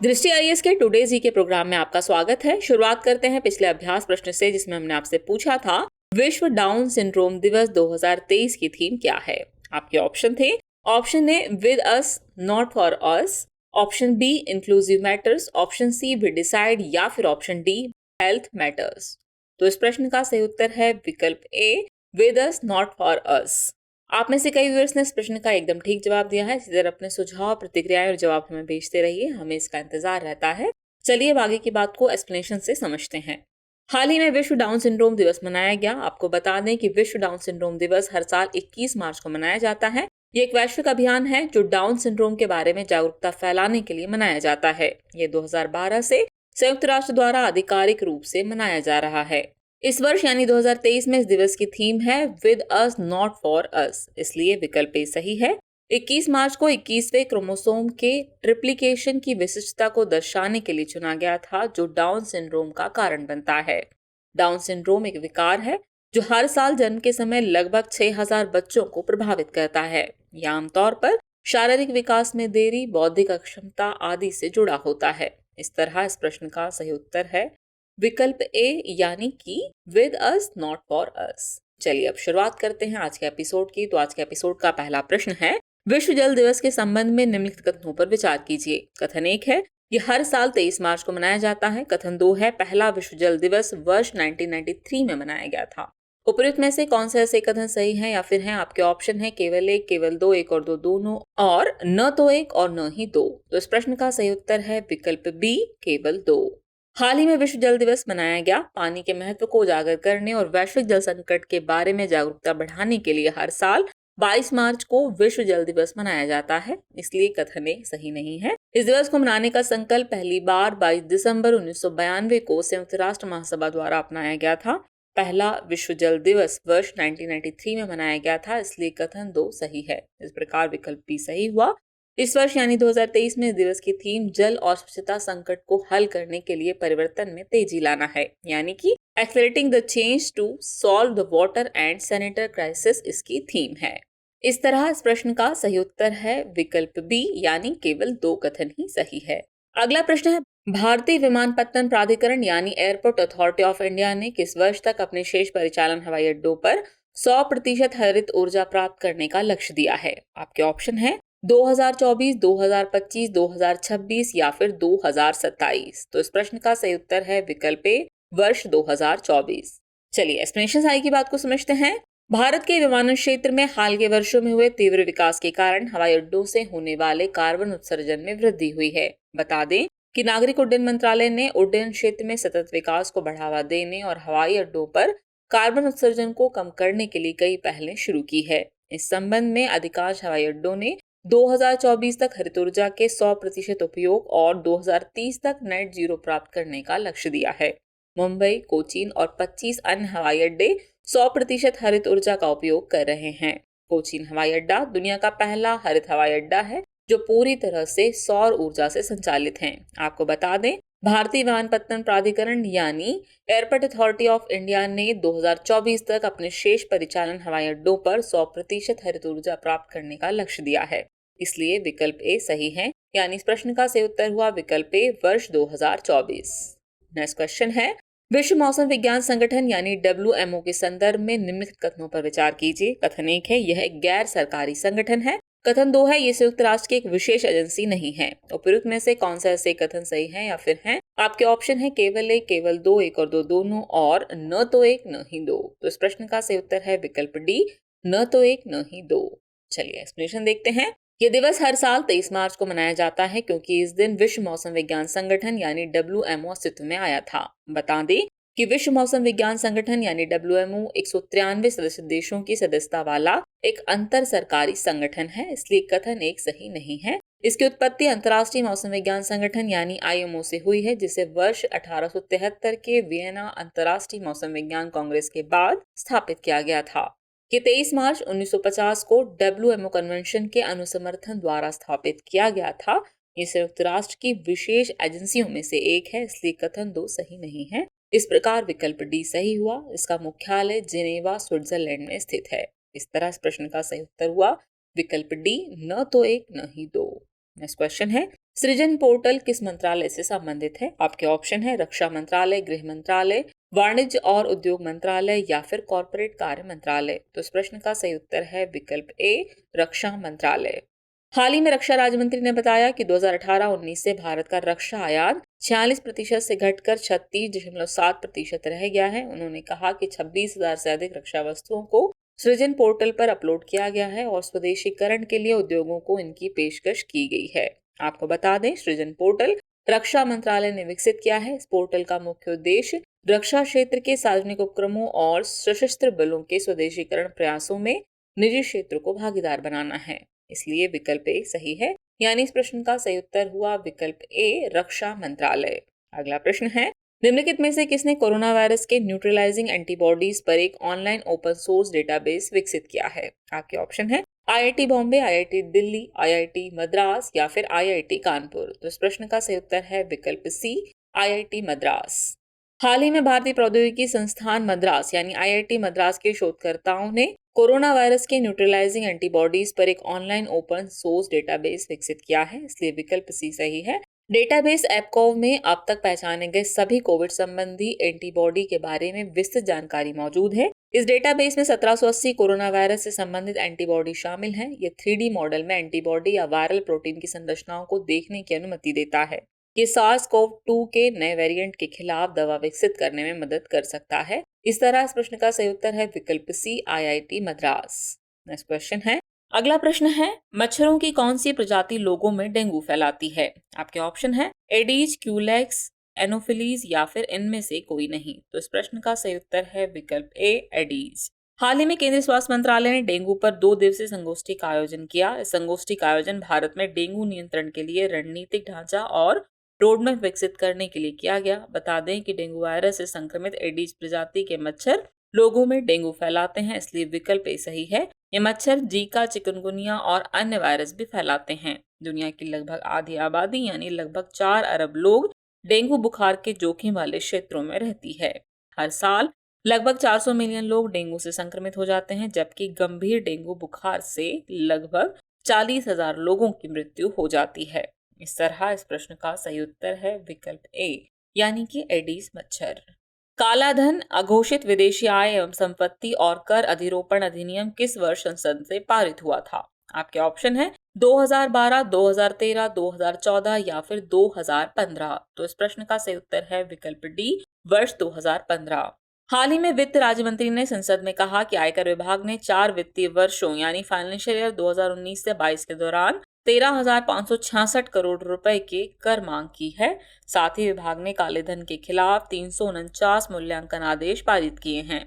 दृष्टि आईएएस के टुडे जी के प्रोग्राम में आपका स्वागत है। शुरुआत करते हैं पिछले अभ्यास प्रश्न से, जिसमें हमने आपसे पूछा था विश्व डाउन सिंड्रोम दिवस 2023 की थीम क्या है। आपके ऑप्शन थे, option A with us not for us, option B inclusive matters, option C we decide या फिर ऑप्शन डी हेल्थ मैटर्स। तो इस प्रश्न का सही उत्तर है विकल्प ए विद अस नॉट फॉर अस। आप में से कई व्यूअर्स ने इस प्रश्न का एकदम ठीक जवाब दिया है। इसी तरह अपने सुझाव, प्रतिक्रियाएं और जवाब हमें भेजते रहिए, हमें इसका इंतजार रहता है। चलिए अब आगे की बात को एक्सप्लेनेशन से समझते हैं। हाल ही में विश्व डाउन सिंड्रोम दिवस मनाया गया। आपको बता दें कि विश्व डाउन सिंड्रोम दिवस हर साल 21 मार्च को मनाया जाता है। ये एक वैश्विक अभियान है जो डाउन सिंड्रोम के बारे में जागरूकता फैलाने के लिए मनाया जाता है। ये 2012 से संयुक्त राष्ट्र द्वारा आधिकारिक रूप से मनाया जा रहा है। इस वर्ष यानी 2023 में इस दिवस की थीम है विद अस नॉट फॉर अस, इसलिए विकल्प ए सही है। 21 मार्च को 21वें क्रोमोसोम के ट्रिप्लिकेशन की विशिष्टता को दर्शाने के लिए चुना गया था, जो डाउन सिंड्रोम का कारण बनता है। डाउन सिंड्रोम एक विकार है जो हर साल जन्म के समय लगभग 6000 बच्चों को प्रभावित करता है। यह आमतौर पर शारीरिक विकास में देरी, बौद्धिक अक्षमता आदि से जुड़ा होता है। इस तरह इस प्रश्न का सही उत्तर है विकल्प ए, यानी कि विद अस नॉट फॉर अस। चलिए अब शुरुआत करते हैं आज के एपिसोड की। तो आज के एपिसोड का पहला प्रश्न है, विश्व जल दिवस के संबंध में निम्नलिखित कथनों पर विचार कीजिए। कथन 1 है, ये हर साल 23 मार्च को मनाया जाता है। कथन 2 है, पहला विश्व जल दिवस वर्ष 1993 में मनाया गया था। उपयुक्त में से कौन सा ऐसे कथन सही है, या फिर हैं आपके ऑप्शन है केवल एक, केवल दो, एक और दो दोनों, और न तो एक और न ही दो। तो इस प्रश्न का सही उत्तर है विकल्प बी, केवल दो। हाल ही में विश्व जल दिवस मनाया गया। पानी के महत्व को उजागर करने और वैश्विक जल संकट के बारे में जागरूकता बढ़ाने के लिए हर साल 22 मार्च को विश्व जल दिवस मनाया जाता है, इसलिए कथन ए सही नहीं है। इस दिवस को मनाने का संकल्प पहली बार 22 दिसंबर 1992 को संयुक्त राष्ट्र महासभा द्वारा अपनाया गया था। पहला विश्व जल दिवस वर्ष 1993 में मनाया गया था, इसलिए कथन 2 सही है। इस प्रकार विकल्प बी सही हुआ। इस वर्ष यानी 2023 में दिवस की थीम जल और स्वच्छता संकट को हल करने के लिए परिवर्तन में तेजी लाना है, यानी कि accelerating the change to solve the water and sanitary crisis इसकी थीम है। इस तरह इस प्रश्न का सही उत्तर है विकल्प बी, यानी केवल दो कथन ही सही है। अगला प्रश्न है, भारतीय विमानपत्तन प्राधिकरण यानी एयरपोर्ट अथॉरिटी ऑफ इंडिया ने किस वर्ष तक अपने शेष परिचालन हवाई अड्डों पर 100% हरित ऊर्जा प्राप्त करने का लक्ष्य दिया है। आपके ऑप्शन है 2024, 2025, 2026 या फिर 2027। तो इस प्रश्न का सही उत्तर है विकल्प ए, वर्ष 2024। चलिए एक्सप्लेनेशन आगे की बात को समझते हैं। भारत के विमानन क्षेत्र में हाल के वर्षों में हुए तीव्र विकास के कारण हवाई अड्डों से होने वाले कार्बन उत्सर्जन में वृद्धि हुई है। बता दें कि नागरिक उड्डयन मंत्रालय ने उड्डयन क्षेत्र में सतत विकास को बढ़ावा देने और हवाई अड्डों पर कार्बन उत्सर्जन को कम करने के लिए कई पहलें शुरू की है। इस संबंध में अधिकांश हवाई अड्डों ने 2024 तक हरित ऊर्जा के 100% उपयोग और 2030 तक नेट जीरो प्राप्त करने का लक्ष्य दिया है। मुंबई, कोचीन और 25 अन्य हवाई अड्डे 100% हरित ऊर्जा का उपयोग कर रहे हैं। कोचीन हवाई अड्डा दुनिया का पहला हरित हवाई अड्डा है जो पूरी तरह से सौर ऊर्जा से संचालित है। आपको बता दें, भारतीय विमानपत्तन प्राधिकरण यानी एयरपोर्ट अथॉरिटी ऑफ इंडिया ने 2024 तक अपने शेष परिचालन हवाई अड्डों पर 100% हरित ऊर्जा प्राप्त करने का लक्ष्य दिया है, इसलिए विकल्प ए सही है। यानी इस प्रश्न का सही उत्तर हुआ विकल्प ए, वर्ष 2024। नेक्स्ट क्वेश्चन है, विश्व मौसम विज्ञान संगठन यानी WMO के संदर्भ में निम्नलिखित कथनों पर विचार कीजिए। कथन 1 है, यह एक गैर सरकारी संगठन है। कथन 2 है, ये संयुक्त राष्ट्र की एक विशेष एजेंसी नहीं है। उपयुक्त में से कौन सा ऐसे कथन सही है, या फिर हैं आपके ऑप्शन है केवल एक, केवल दो, एक और दो दोनों, और न तो एक न ही दो। तो इस प्रश्न का सही उत्तर है विकल्प डी, न तो एक न ही दो। चलिए एक्सप्लेनेशन देखते हैं। ये दिवस हर साल 23 मार्च को मनाया जाता है क्योंकि इस दिन विश्व मौसम विज्ञान संगठन यानी WMO अस्तित्व में आया था। बता दें कि विश्व मौसम विज्ञान संगठन यानी WMO 193 सदस्य देशों की सदस्यता वाला एक अंतर सरकारी संगठन है, इसलिए कथन 1 सही नहीं है। इसकी उत्पत्ति अंतर्राष्ट्रीय मौसम विज्ञान संगठन यानी IMO से हुई है, जिसे वर्ष 1873 के वियना अंतर्राष्ट्रीय मौसम विज्ञान कांग्रेस के बाद स्थापित किया गया था। ये 23 मार्च 1950 को WMO कन्वेंशन के अनुसमर्थन द्वारा स्थापित किया गया था। ये संयुक्त राष्ट्र की विशेष एजेंसियों में से एक है, इसलिए कथन 2 सही नहीं है। इस प्रकार विकल्प डी सही हुआ। इसका मुख्यालय जिनेवा, स्विट्जरलैंड में स्थित है। इस तरह इस प्रश्न का सही उत्तर हुआ विकल्प डी, न तो एक न ही दो। नेक्स्ट क्वेश्चन है, सृजन पोर्टल किस मंत्रालय से संबंधित है? आपके ऑप्शन है रक्षा मंत्रालय, गृह मंत्रालय, वाणिज्य और उद्योग मंत्रालय या फिर कॉर्पोरेट कार्य मंत्रालय। तो इस प्रश्न का सही उत्तर है विकल्प ए, रक्षा मंत्रालय। हाल ही में रक्षा राज्य मंत्री ने बताया कि 2018-19 से भारत का रक्षा आयात 46% से घटकर 36.7% रह गया है। उन्होंने कहा कि 26,000 से अधिक रक्षा वस्तुओं को सृजन पोर्टल पर अपलोड किया गया है और स्वदेशीकरण के लिए उद्योगों को इनकी पेशकश की गई है। आपको बता दें, सृजन पोर्टल रक्षा मंत्रालय ने विकसित किया है। इस पोर्टल का मुख्य उद्देश्य रक्षा क्षेत्र के सार्वजनिक उपक्रमों और सशस्त्र बलों के स्वदेशीकरण प्रयासों में निजी क्षेत्र को भागीदार बनाना है। इसलिए विकल्प ए सही है, यानी इस प्रश्न का सही उत्तर हुआ विकल्प ए, रक्षा मंत्रालय। अगला प्रश्न है, निम्नलिखित में से किसने कोरोना वायरस के न्यूट्रलाइजिंग एंटीबॉडीज पर एक ऑनलाइन ओपन सोर्स डेटाबेस विकसित किया है? आपके ऑप्शन है IIT Bombay, IIT Delhi, IIT Madras या फिर आईआईटी कानपुर। तो इस प्रश्न का सही उत्तर है विकल्प सी, आईआईटी मद्रास। हाल ही में भारतीय प्रौद्योगिकी संस्थान मद्रास यानी आईआईटी मद्रास के शोधकर्ताओं ने कोरोना वायरस के न्यूट्रलाइजिंग एंटीबॉडीज पर एक ऑनलाइन ओपन सोर्स डेटाबेस विकसित किया है, इसलिए विकल्प सी सही है। डेटाबेस एपकॉव में अब तक पहचाने गए सभी कोविड संबंधी एंटीबॉडी के बारे में विस्तृत जानकारी मौजूद है। इस डेटाबेस में 1780 कोरोना वायरस से संबंधित एंटीबॉडी शामिल हैं। ये 3D मॉडल में एंटीबॉडी या वायरल प्रोटीन की संरचनाओं को देखने की अनुमति देता है। ये SARS-CoV-2 के नए वेरिएंट के खिलाफ दवा विकसित करने में मदद कर सकता है। इस तरह इस प्रश्न का सही उत्तर है विकल्प सी, आईआईटी मद्रास। नेक्स्ट क्वेश्चन है, अगला प्रश्न है, मच्छरों की कौन सी प्रजाति लोगों में डेंगू फैलाती है? आपके ऑप्शन है एडीज, क्यूलेक्स, एनोफिलीज या फिर इनमें से कोई नहीं। तो इस प्रश्न का सही उत्तर है विकल्प ए, एडीज। हाल ही में केंद्रीय स्वास्थ्य मंत्रालय ने डेंगू पर 2 दिवसीय संगोष्ठी का आयोजन किया। इस संगोष्ठी का आयोजन भारत में डेंगू नियंत्रण के लिए रणनीतिक ढांचा और रोडमैप विकसित करने के लिए किया गया। बता दें कि डेंगू वायरस से संक्रमित एडीज प्रजाति के मच्छर लोगों में डेंगू फैलाते हैं, इसलिए विकल्प ए सही है। ये मच्छर जीका, चिकनगुनिया और अन्य वायरस भी फैलाते हैं। दुनिया की लगभग आधी आबादी यानी लगभग 4 अरब लोग डेंगू बुखार के जोखिम वाले क्षेत्रों में रहती है। हर साल लगभग 400 मिलियन लोग डेंगू से संक्रमित हो जाते हैं, जबकि गंभीर डेंगू बुखार से लगभग 40,000 लोगों की मृत्यु हो जाती है। इस तरह इस प्रश्न का सही उत्तर है विकल्प ए, यानी कि एडीज मच्छर। काला धन, अघोषित विदेशी आय एवं संपत्ति और कर अधिरोपण अधिनियम किस वर्ष संसद से पारित हुआ था? आपके ऑप्शन है 2012, 2013, 2014 या फिर 2015। तो इस प्रश्न का सही उत्तर है विकल्प डी, वर्ष 2015। हाल ही में वित्त राज्य मंत्री ने संसद में कहा कि आयकर विभाग ने 4 वित्तीय वर्षों यानी फाइनेंशियल ईयर 2019 से 22 के दौरान 13,566 करोड़ रुपए के कर मांग की है। साथ ही विभाग ने काले धन के खिलाफ 349 मूल्यांकन आदेश पारित किए हैं।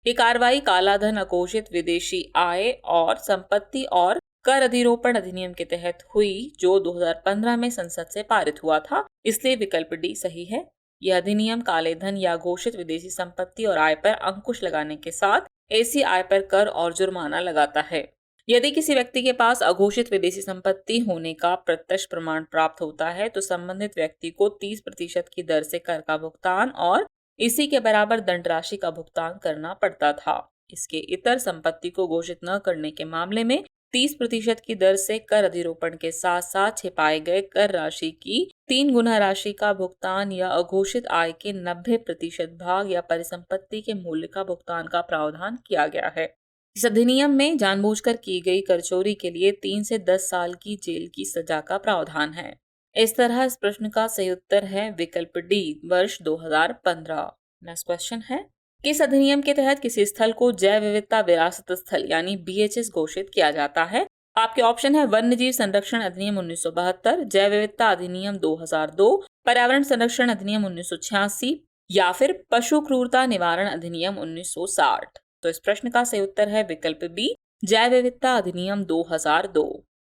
ये कार्रवाई काला धन, अघोषित विदेशी आय और संपत्ति और कर अधिरोपण अधिनियम के तहत हुई, जो 2015 में संसद से पारित हुआ था, इसलिए विकल्प डी सही है। यह अधिनियम काले धन या घोषित विदेशी संपत्ति और आय पर अंकुश लगाने के साथ ऐसी आय पर कर और जुर्माना लगाता है। यदि किसी व्यक्ति के पास अघोषित विदेशी संपत्ति होने का प्रत्यक्ष प्रमाण प्राप्त होता है, तो संबंधित व्यक्ति को 30% की दर से कर का भुगतान और इसी के बराबर दंड राशि का भुगतान करना पड़ता था। इसके इतर संपत्ति को घोषित न करने के मामले में 30% की दर से कर अधिरोपण के साथ साथ छिपाए गए कर राशि की 3 गुना राशि का भुगतान या अघोषित आय के 90% भाग या परिसंपत्ति के मूल्य का भुगतान का प्रावधान किया गया है। इस अधिनियम में जानबूझकर की गई कर चोरी के लिए 3 से 10 साल की जेल की सजा का प्रावधान है। इस तरह इस प्रश्न का सही उत्तर है विकल्प डी, वर्ष 2015। नेक्स्ट क्वेश्चन है, किस अधिनियम के तहत किसी स्थल को जैव विविधता विरासत स्थल यानी BHS घोषित किया जाता है? आपके ऑप्शन है वन्यजीव संरक्षण अधिनियम 1972, जैव विविधता अधिनियम 2002, पर्यावरण संरक्षण अधिनियम 1986 या फिर पशु क्रूरता निवारण अधिनियम 1960। तो इस प्रश्न का सही उत्तर है विकल्प बी, जैव विविधता अधिनियम 2002।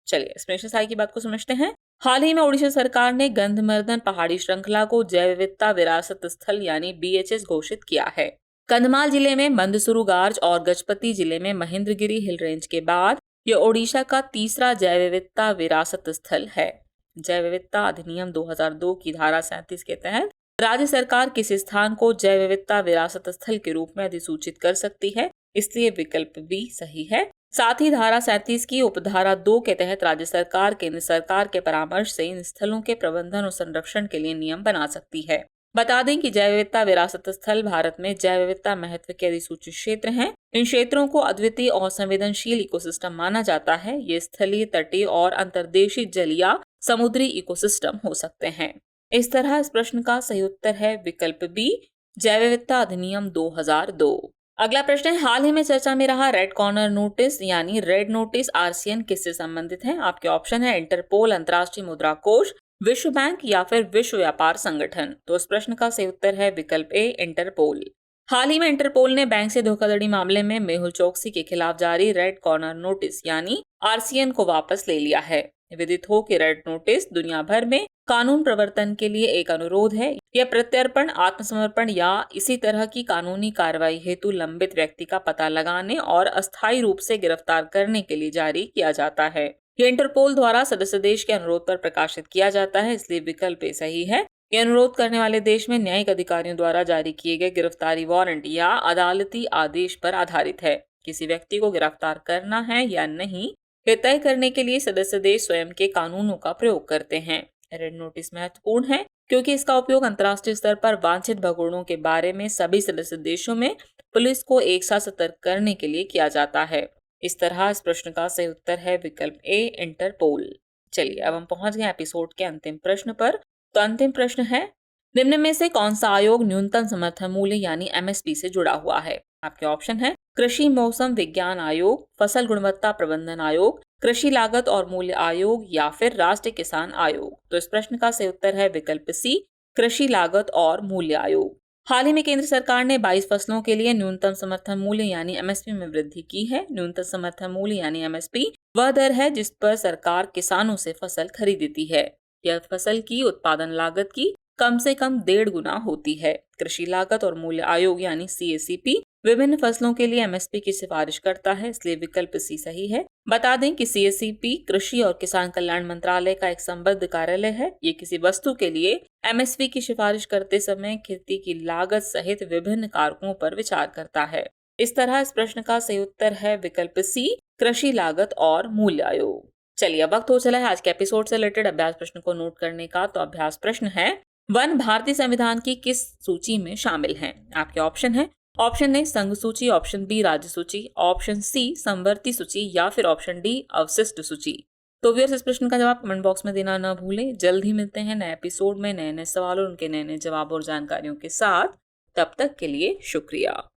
चलिए एक्सप्लेनेशन की बात को समझते हैं। हाल ही में ओडिशा सरकार ने गंधमर्दन पहाड़ी श्रृंखला को जैव विविधता विरासत स्थल यानी BHS घोषित किया है। कंधमाल जिले में मंदसुरु गार्ज और गजपति जिले में महेंद्रगिरी हिल रेंज के बाद यह ओडिशा का तीसरा जैव विविधता विरासत स्थल है। जैव विविधता अधिनियम 2002 की धारा 37 के तहत राज्य सरकार किसी स्थान को जैव विविधता विरासत स्थल के रूप में अधिसूचित कर सकती है, इसलिए विकल्प बी सही है। साथ ही धारा 37 की उपधारा 2 के तहत राज्य सरकार केंद्र सरकार के परामर्श से इन स्थलों के प्रबंधन और संरक्षण के लिए नियम बना सकती है। बता दें कि जैव विविधता विरासत स्थल भारत में जैव विविधता महत्व के अधिसूचित क्षेत्र हैं। इन क्षेत्रों को अद्वितीय और संवेदनशील इकोसिस्टम माना जाता है। ये स्थलीय, तटीय और अंतर्देशीय जल या समुद्री इकोसिस्टम हो सकते हैं। इस तरह इस प्रश्न का सही उत्तर है विकल्प बी, जैव विविधता अधिनियम 2002। अगला प्रश्न है, हाल ही में चर्चा में रहा रेड कॉर्नर नोटिस यानी रेड नोटिस आरसीएन किससे संबंधित है? आपके ऑप्शन है इंटरपोल, अंतर्राष्ट्रीय मुद्रा कोष, विश्व बैंक या फिर विश्व व्यापार संगठन। तो इस प्रश्न का सही उत्तर है विकल्प ए, इंटरपोल। हाल ही में इंटरपोल ने बैंक से धोखाधड़ी मामले में मेहुल चोकसी के खिलाफ जारी रेड कॉर्नर नोटिस यानी आरसीएन को वापस ले लिया है। विदित हो कि रेड नोटिस दुनिया भर में कानून प्रवर्तन के लिए एक अनुरोध है। यह प्रत्यर्पण, आत्मसमर्पण या इसी तरह की कानूनी कार्रवाई हेतु लंबित व्यक्ति का पता लगाने और अस्थायी रूप से गिरफ्तार करने के लिए जारी किया जाता है। यह इंटरपोल द्वारा सदस्य देश के अनुरोध पर प्रकाशित किया जाता है, इसलिए विकल्प ए सही है। यह अनुरोध करने वाले देश में न्यायिक अधिकारियों द्वारा जारी किए गए गिरफ्तारी वारंट या अदालती आदेश पर आधारित है। किसी व्यक्ति को गिरफ्तार करना है या नहीं, यह तय करने के लिए सदस्य देश स्वयं के कानूनों का प्रयोग करते हैं। रेड नोटिस महत्वपूर्ण है क्योंकि इसका उपयोग अंतर्राष्ट्रीय स्तर पर वांछित भगोड़ों के बारे में सभी सदस्य देशों में पुलिस को एक साथ सतर्क करने के लिए किया जाता है। इस तरह इस प्रश्न का सही उत्तर है विकल्प ए, इंटरपोल। चलिए अब हम पहुंच गए एपिसोड के अंतिम प्रश्न पर। तो अंतिम प्रश्न है, निम्न में से कौन सा आयोग न्यूनतम समर्थन मूल्य यानी एमएसपी से जुड़ा हुआ है? आपके ऑप्शन है कृषि मौसम विज्ञान आयोग, फसल गुणवत्ता प्रबंधन आयोग, कृषि लागत और मूल्य आयोग या फिर राष्ट्रीय किसान आयोग। तो इस प्रश्न का सही उत्तर है विकल्प सी, कृषि लागत और मूल्य आयोग। हाल ही में केंद्र सरकार ने 22 फसलों के लिए न्यूनतम समर्थन मूल्य यानी एमएसपी में वृद्धि की है। न्यूनतम समर्थन मूल्य यानी एमएसपी वह दर है जिस पर सरकार किसानों से फसल खरीदती है। यह फसल की उत्पादन लागत की कम से कम 1.5 गुना होती है। कृषि लागत और मूल्य आयोग यानी सीएसीपी विभिन्न फसलों के लिए एमएसपी की सिफारिश करता है, इसलिए विकल्प सी सही है। बता दें कि सीएसीपी कृषि और किसान कल्याण मंत्रालय का एक संबद्ध कार्यालय है। ये किसी वस्तु के लिए एमएसपी की सिफारिश करते समय खेती की लागत सहित विभिन्न कारकों पर विचार करता है। इस तरह इस प्रश्न का सही उत्तर है विकल्प सी, कृषि लागत और मूल्य आयोग। चलिए अब वक्त हो चला है आज के एपिसोड से रिलेटेड अभ्यास प्रश्न को नोट करने का। तो अभ्यास प्रश्न है, वन भारतीय संविधान की किस सूची में शामिल हैं? आपके ऑप्शन है, ऑप्शन ए संघ सूची, ऑप्शन बी राज्य सूची, ऑप्शन सी संवर्ती सूची या फिर ऑप्शन डी अवशिष्ट सूची। तो व्यूअर्स इस प्रश्न का जवाब कमेंट बॉक्स में देना न भूलें। जल्द ही मिलते हैं नए एपिसोड में नए नए सवालों, उनके नए नए जवाब और जानकारियों के साथ। तब तक के लिए शुक्रिया।